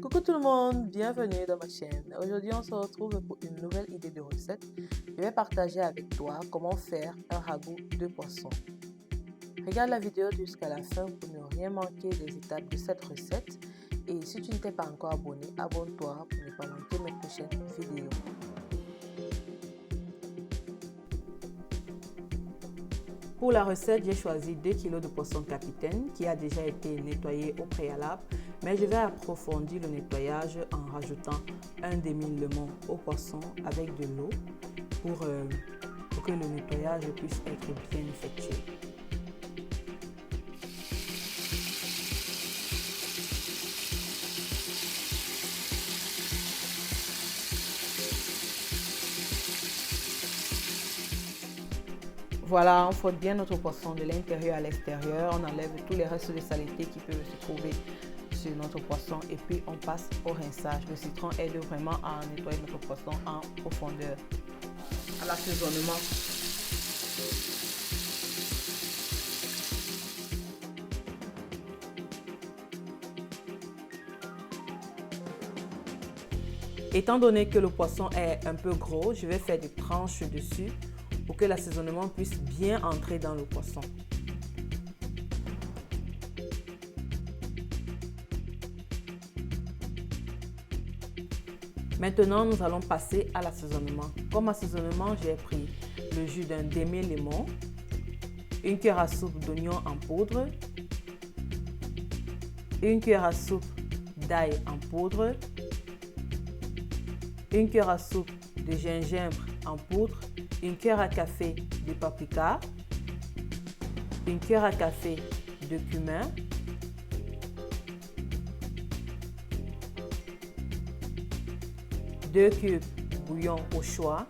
Coucou tout le monde, bienvenue dans ma chaîne. Aujourd'hui, on se retrouve pour une nouvelle idée de recette. Je vais partager avec toi comment faire un ragoût de poisson. Regarde la vidéo jusqu'à la fin pour ne rien manquer des étapes de cette recette. Et si tu ne t'es pas encore abonné, abonne-toi pour ne pas manquer mes prochaines vidéos. Pour la recette, j'ai choisi 2 kg de poisson capitaine qui a déjà été nettoyé au préalable, mais je vais approfondir le nettoyage en rajoutant un demi-lemon au poisson avec de l'eau pour que le nettoyage puisse être bien effectué. Voilà, on frotte bien notre poisson de l'intérieur à l'extérieur. On enlève tous les restes de saleté qui peuvent se trouver sur notre poisson et puis on passe au rinçage. Le citron aide vraiment à nettoyer notre poisson en profondeur. À l'assaisonnement. Étant donné que le poisson est un peu gros, je vais faire des tranches dessus pour que l'assaisonnement puisse bien entrer dans le poisson. Maintenant, nous allons passer à l'assaisonnement. Comme assaisonnement, j'ai pris le jus d'un demi-lemon, une cuillère à soupe d'oignon en poudre, une cuillère à soupe d'ail en poudre, une cuillère à soupe de gingembre en poudre, une cuillère à café de paprika, une cuillère à café de cumin, deux cubes bouillon au choix,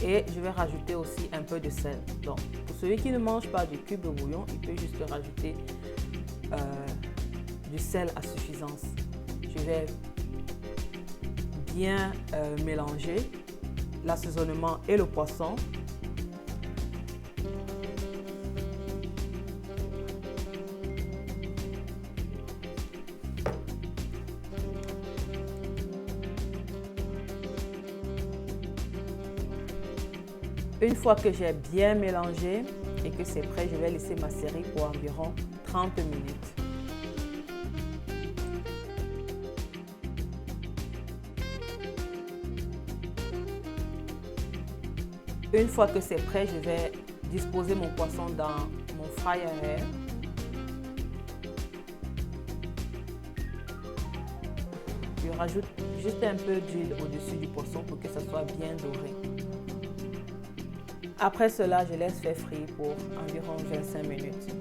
et je vais rajouter aussi un peu de sel. Donc, pour celui qui ne mange pas du cube de bouillon, il peut juste rajouter du sel à suffisance. Je vais bien mélanger l'assaisonnement et le poisson. Une fois que j'ai bien mélangé et que c'est prêt, je vais laisser macérer pour environ 30 minutes. Une fois que c'est prêt, je vais disposer mon poisson dans mon fryer air. Je rajoute juste un peu d'huile au-dessus du poisson pour que ça soit bien doré. Après cela, je laisse faire frire pour environ 25 minutes.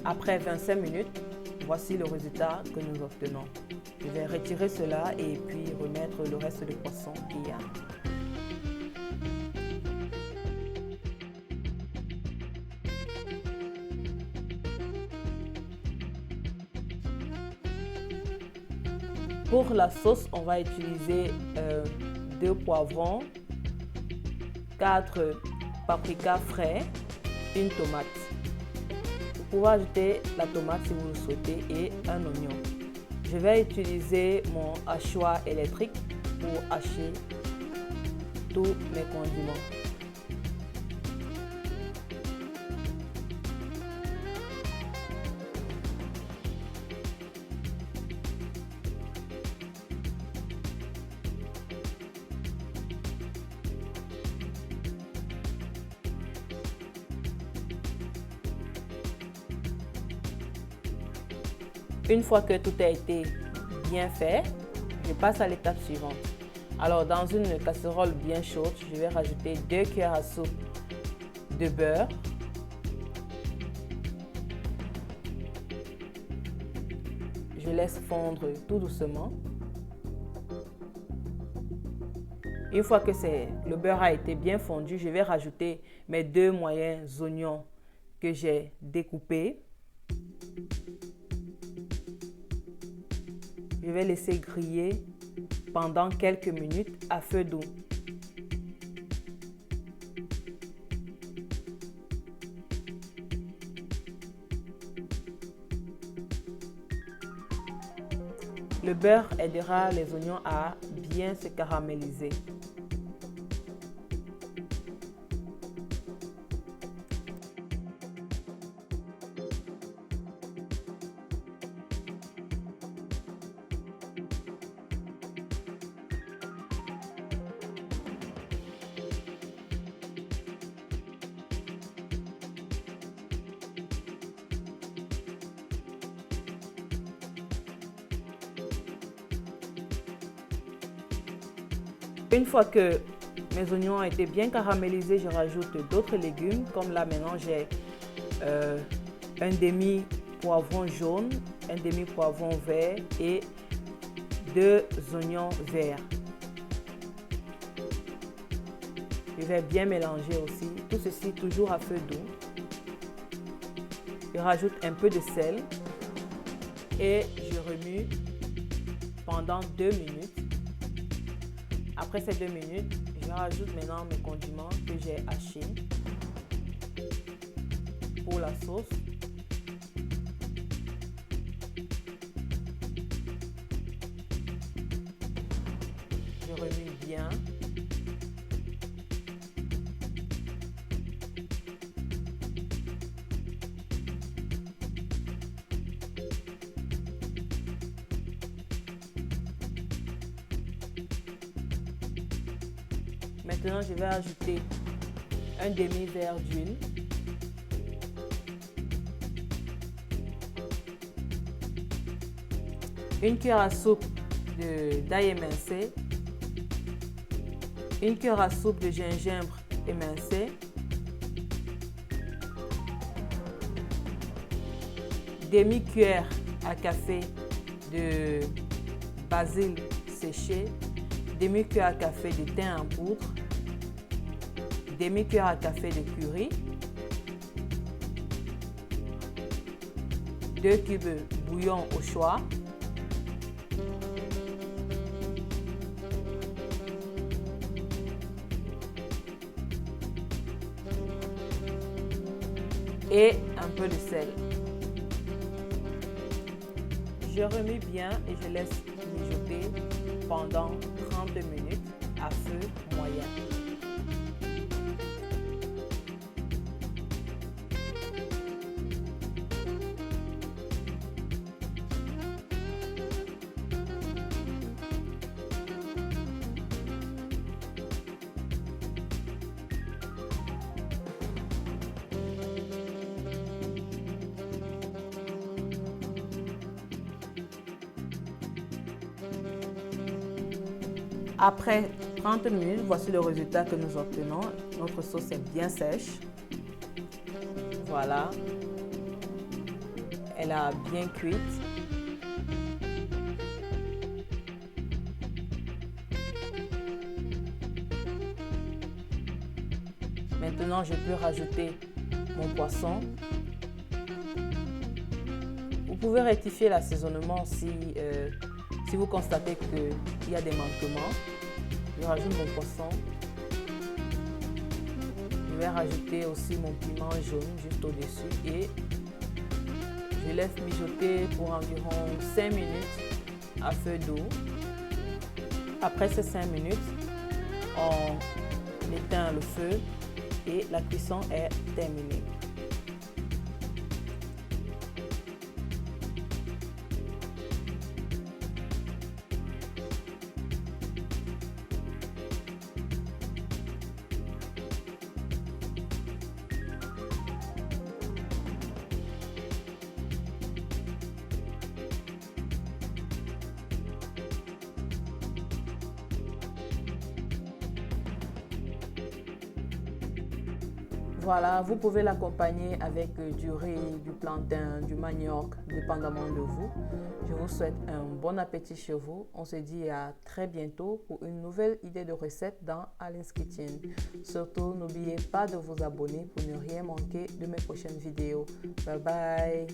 Après 25 minutes, voici le résultat que nous obtenons. Je vais retirer cela et puis remettre le reste du poisson qu'il y a. Pour la sauce, on va utiliser 2 poivrons, 4 paprikas frais, une tomate. Vous pouvez ajouter la tomate si vous le souhaitez et un oignon. Je vais utiliser mon hachoir électrique pour hacher tous mes condiments. Une fois que tout a été bien fait, je passe à l'étape suivante. Alors, dans une casserole bien chaude, je vais rajouter 2 cuillères à soupe de beurre. Je laisse fondre tout doucement. Une fois que le beurre a été bien fondu, je vais rajouter mes 2 moyens oignons que j'ai découpés. Je vais laisser griller pendant quelques minutes à feu doux. Le beurre aidera les oignons à bien se caraméliser. Une fois que mes oignons ont été bien caramélisés, je rajoute d'autres légumes. Comme là maintenant j'ai un demi poivron jaune, un demi poivron vert et 2 oignons verts. Je vais bien mélanger aussi, tout ceci toujours à feu doux. Je rajoute un peu de sel et je remue pendant 2 minutes. Après ces 2 minutes, je rajoute maintenant mes condiments que j'ai hachés pour la sauce. Je remue bien. Maintenant, je vais ajouter un demi-verre d'huile. Une cuillère à soupe d'ail émincé. Une cuillère à soupe de gingembre émincé. Demi-cuillère à café de basil séché. Demi-cuillère à café de thym en poudre. Demi-cuillère à café de curry. 2 cubes bouillon au choix. Et un peu de sel. Je remue bien et je laisse mijoter pendant 30 minutes à feu moyen. Après 30 minutes, voici le résultat que nous obtenons. Notre sauce est bien sèche. Voilà. Elle a bien cuite. Maintenant, je peux rajouter mon poisson. Vous pouvez rectifier l'assaisonnement si vous constatez qu'il y a des manquements. Je rajoute mon poisson. Je vais rajouter aussi mon piment jaune juste au-dessus et je laisse mijoter pour environ 5 minutes à feu doux. Après ces 5 minutes, on éteint le feu et la cuisson est terminée. Voilà, vous pouvez l'accompagner avec du riz, du plantain, du manioc, dépendamment de vous. Je vous souhaite un bon appétit chez vous. On se dit à très bientôt pour une nouvelle idée de recette dans Aline's Kitchen. Surtout, n'oubliez pas de vous abonner pour ne rien manquer de mes prochaines vidéos. Bye bye!